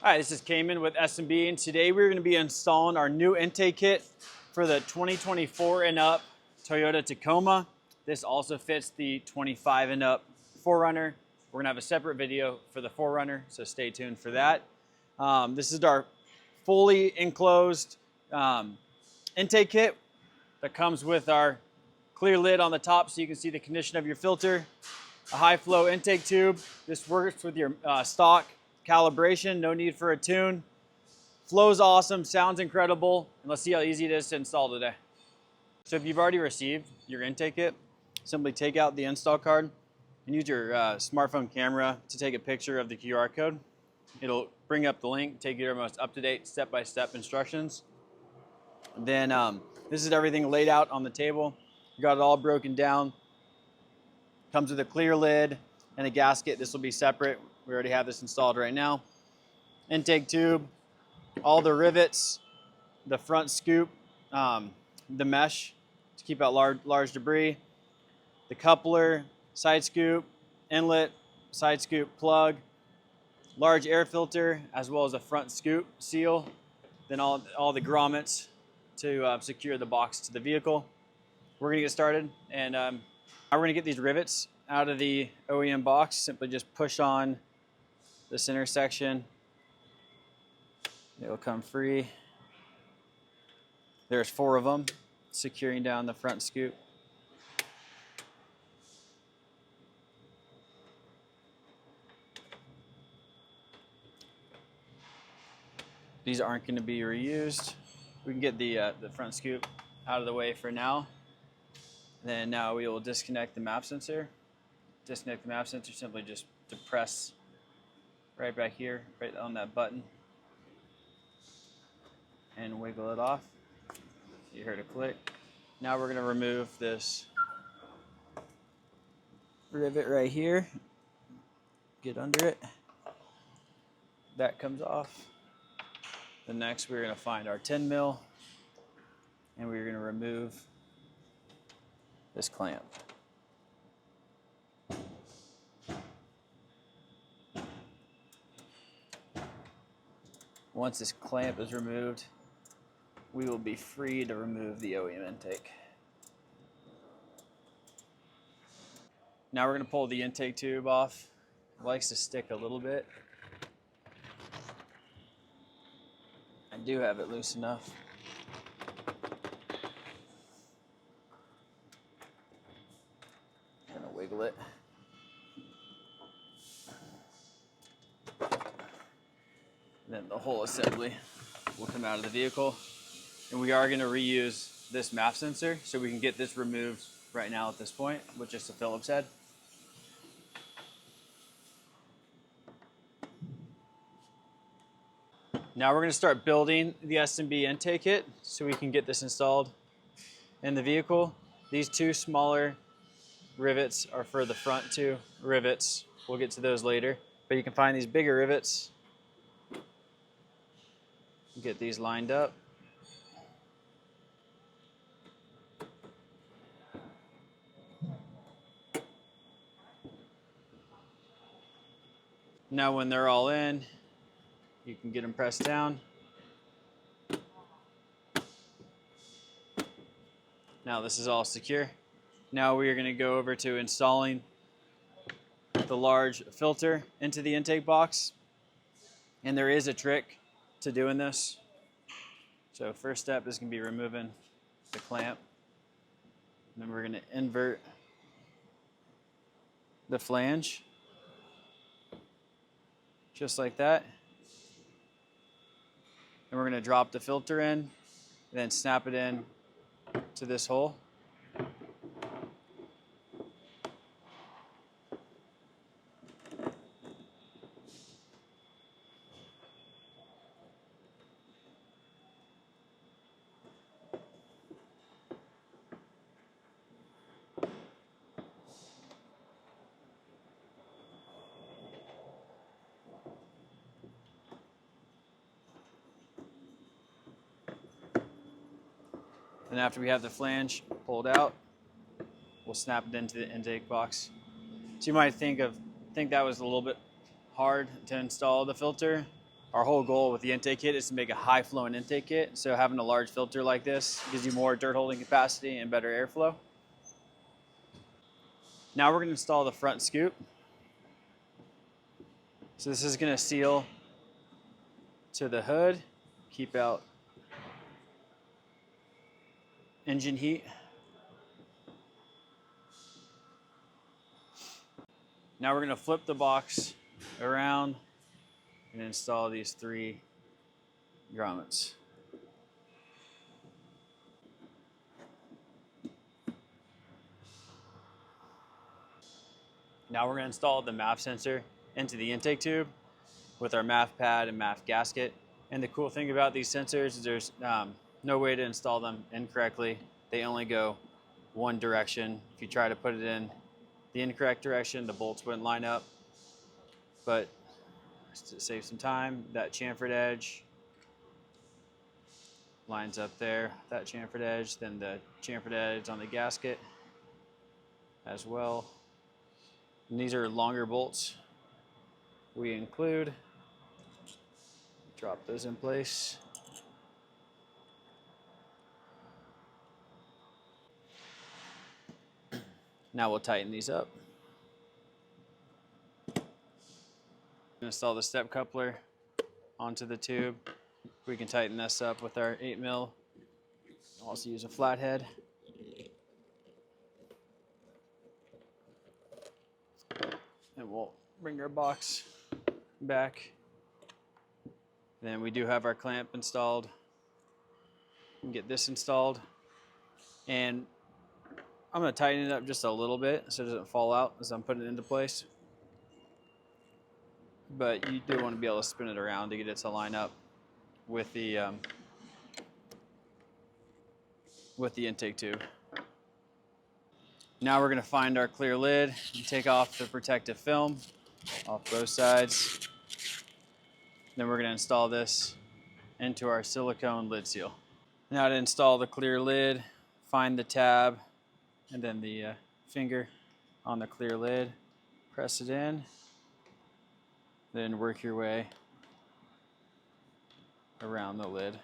Hi, this is Cayman with S&B, and today we're going to be installing our new intake kit for the 2024 and up Toyota Tacoma. This also fits the 25 and up 4Runner. We're going to have a separate video for the 4Runner, so stay tuned for that. This is our fully enclosed intake kit that comes with our clear lid on the top so you can see the condition of your filter, a high flow intake tube. This works with your stock calibration, no need for a tune. Flows awesome, sounds incredible, and let's see how easy it is to install today. So if you've already received your intake kit, simply take out the install card and use your smartphone camera to take a picture of the QR code. It'll bring up the link, take you to our most up-to-date step-by-step instructions. Then this is everything laid out on the table. You got it all broken down. Comes with a clear lid and a gasket. This will be separate. We already have this installed right now. Intake tube, all the rivets, the front scoop, the mesh to keep out large debris, the coupler, side scoop, inlet, side scoop plug, large air filter, as well as a front scoop seal, then all the grommets to secure the box to the vehicle. We're gonna get started, and we're gonna get these rivets out of the OEM box. Simply just push on the center section. It'll come free. There's 4 of them securing down the front scoop. These aren't going to be reused. We can get the front scoop out of the way for now. Then now we will disconnect the map sensor. Disconnect the map sensor, simply just depress right back here, right on that button, and wiggle it off. You heard a click. Now we're going to remove this rivet right here. Get under it. That comes off. Then next we're going to find our 10 mil, and we're going to remove this clamp. Once this clamp is removed, we will be free to remove the OEM intake. Now we're going to pull the intake tube off. It likes to stick a little bit. I do have it loose enough. I'm going to wiggle it. Then the whole assembly will come out of the vehicle. And we are going to reuse this map sensor, so we can get this removed right now at this point with just a Phillips head. Now we're going to start building the S&B intake kit so we can get this installed in the vehicle. These 2 smaller rivets are for the front 2 rivets. We'll get to those later. But you can find these bigger rivets. Get these lined up. Now when they're all in, you can get them pressed down. Now this is all secure. Now we are going to go over to installing the large filter into the intake box. And there is a trick to doing this. So first step is going to be removing the clamp. And then we're going to invert the flange, just like that. And we're going to drop the filter in, and then snap it in to this hole. And after we have the flange pulled out, we'll snap it into the intake box. So you might think that was a little bit hard to install the filter. Our whole goal with the intake kit is to make a high flowing intake kit. So having a large filter like this gives you more dirt holding capacity and better airflow. Now we're going to install the front scoop. So this is going to seal to the hood, keep out engine heat. Now we're going to flip the box around and install these 3 grommets. Now we're going to install the MAF sensor into the intake tube with our MAF pad and MAF gasket. And the cool thing about these sensors is there's no way to install them incorrectly. They only go one direction. If you try to put it in the incorrect direction, the bolts wouldn't line up. But to save some time, that chamfered edge lines up there, that chamfered edge, then the chamfered edge on the gasket as well. And these are longer bolts we include. Drop those in place. Now we'll tighten these up. Install the step coupler onto the tube. We can tighten this up with our 8mm. Also use a flathead. And we'll bring our box back. Then we do have our clamp installed. We can get this installed. And I'm going to tighten it up just a little bit so it doesn't fall out as I'm putting it into place. But you do want to be able to spin it around to get it to line up with the intake tube. Now we're going to find our clear lid and take off the protective film off both sides. Then we're going to install this into our silicone lid seal. Now to install the clear lid, find the tab and then the finger on the clear lid, press it in, then work your way around the lid.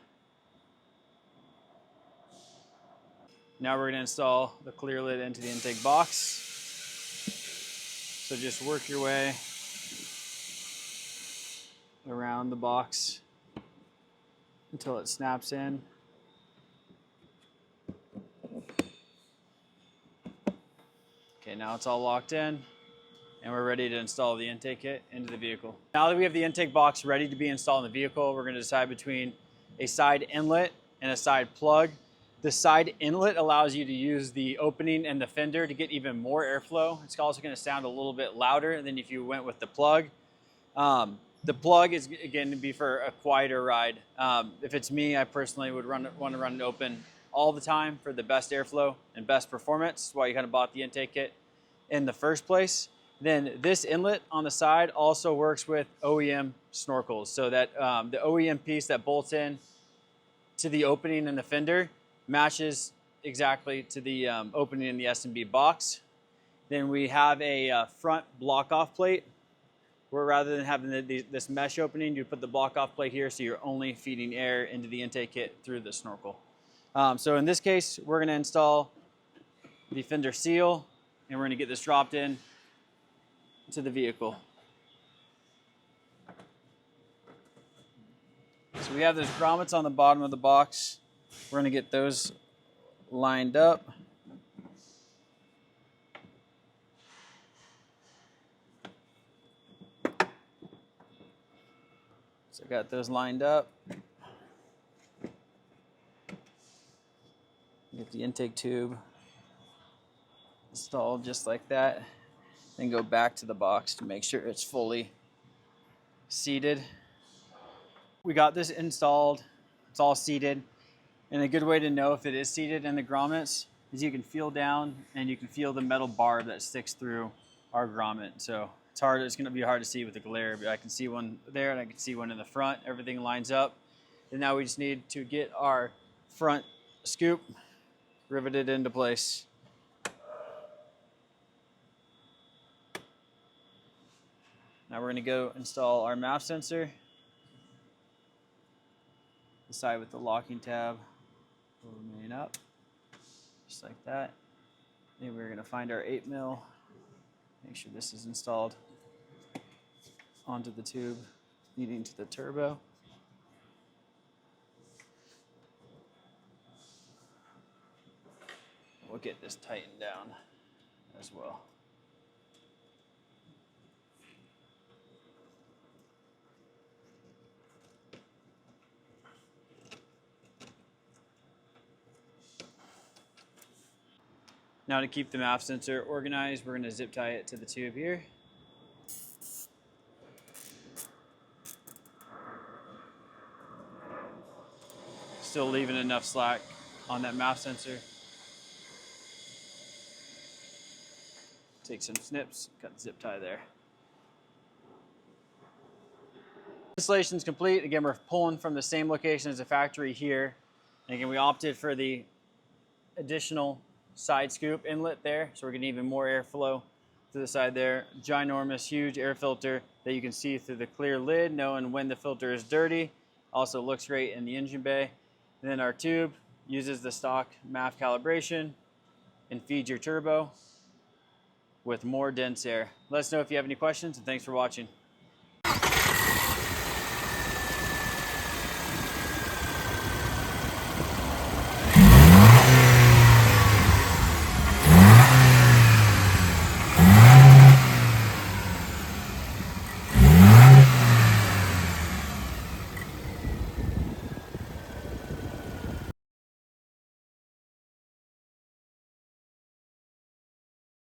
Now we're going to install the clear lid into the intake box. So just work your way around the box until it snaps in. Okay, now it's all locked in and we're ready to install the intake kit into the vehicle. Now that we have the intake box ready to be installed in the vehicle, we're going to decide between a side inlet and a side plug. The side inlet allows you to use the opening and the fender to get even more airflow. It's also going to sound a little bit louder than if you went with the plug. The plug is, again, to be for a quieter ride. If it's me, I personally would want to run it open all the time for the best airflow and best performance. That's why you kind of bought the intake kit in the first place. Then this inlet on the side also works with OEM snorkels. So that the OEM piece that bolts in to the opening in the fender matches exactly to the opening in the S&B box. Then we have a front block-off plate where rather than having this mesh opening, you put the block-off plate here so you're only feeding air into the intake kit through the snorkel. So in this case, we're going to install the fender seal and we're going to get this dropped in to the vehicle. So we have those grommets on the bottom of the box. We're going to get those lined up. So I got those lined up. Get the intake tube installed just like that. Then go back to the box to make sure it's fully seated. We got this installed. It's all seated. And a good way to know if it is seated in the grommets is you can feel down and you can feel the metal bar that sticks through our grommet. So it's going to be hard to see with the glare, but I can see one there and I can see one in the front. Everything lines up. And now we just need to get our front scoop riveted into place. Now we're going to go install our MAF sensor the side with the locking tab will remain up, just like that. Then we're gonna find our 8mm, make sure this is installed onto the tube leading to the turbo. We'll get this tightened down as well. Now to keep the MAF sensor organized, we're going to zip tie it to the tube here. Still leaving enough slack on that MAF sensor. Take some snips, cut the zip tie there. Installation's complete. Again, we're pulling from the same location as the factory here. And again, we opted for the additional side scoop inlet there, so we're getting even more airflow to the side there. Ginormous, huge air filter that you can see through the clear lid, knowing when the filter is dirty. Also looks great in the engine bay. And then our tube uses the stock MAF calibration and feeds your turbo with more dense air. Let us know if you have any questions, and thanks for watching.